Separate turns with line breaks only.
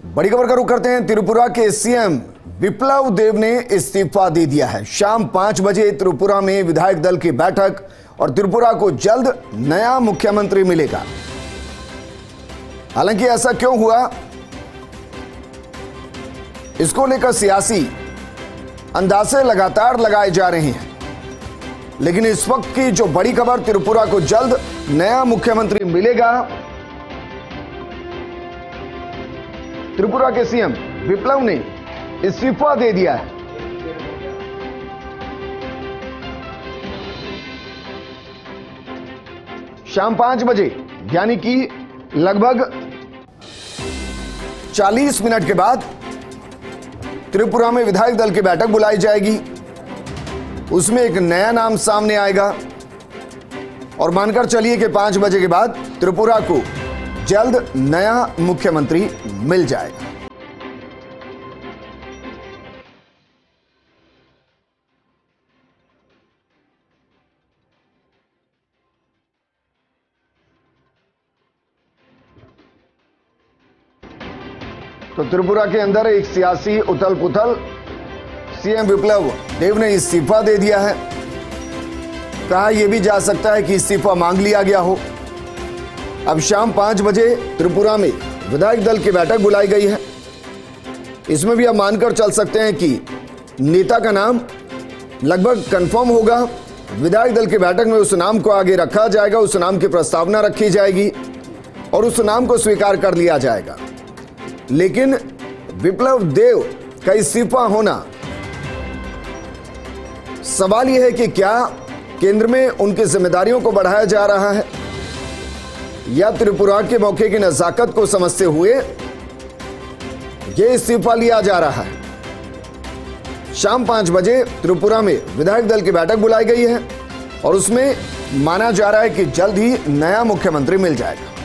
बड़ी खबर का रुख करते हैं। त्रिपुरा के सीएम विप्लव देव ने इस्तीफा दे दिया है। शाम 5 बजे त्रिपुरा में विधायक दल की बैठक और त्रिपुरा को जल्द नया मुख्यमंत्री मिलेगा। हालांकि ऐसा क्यों हुआ, इसको लेकर सियासी अंदाजे लगातार लगाए जा रहे हैं, लेकिन इस वक्त की जो बड़ी खबर, त्रिपुरा को जल्द नया मुख्यमंत्री मिलेगा। त्रिपुरा के सीएम विप्लव ने इस्तीफा दे दिया है। शाम 5 बजे यानी कि लगभग 40 मिनट के बाद त्रिपुरा में विधायक दल की बैठक बुलाई जाएगी। उसमें एक नया नाम सामने आएगा और मानकर चलिए कि 5 बजे के बाद त्रिपुरा को जल्द नया मुख्यमंत्री मिल जाएगा। तो त्रिपुरा के अंदर एक सियासी उथल पुथल, सीएम विप्लव देव ने इस्तीफा दे दिया है। कहा यह भी जा सकता है कि इस्तीफा मांग लिया गया हो। अब शाम 5 बजे त्रिपुरा में विधायक दल की बैठक बुलाई गई है। इसमें भी आप मानकर चल सकते हैं कि नेता का नाम लगभग कंफर्म होगा। विधायक दल की बैठक में उस नाम को आगे रखा जाएगा, उस नाम की प्रस्तावना रखी जाएगी और उस नाम को स्वीकार कर लिया जाएगा। लेकिन विप्लव देव का इस्तीफा होना, सवाल यह है कि क्या केंद्र में उनकी जिम्मेदारियों को बढ़ाया जा रहा है या त्रिपुरा के मौके की नजाकत को समझते हुए यह इस्तीफा लिया जा रहा है। शाम 5 बजे त्रिपुरा में विधायक दल की बैठक बुलाई गई है और उसमें माना जा रहा है कि जल्द ही नया मुख्यमंत्री मिल जाएगा।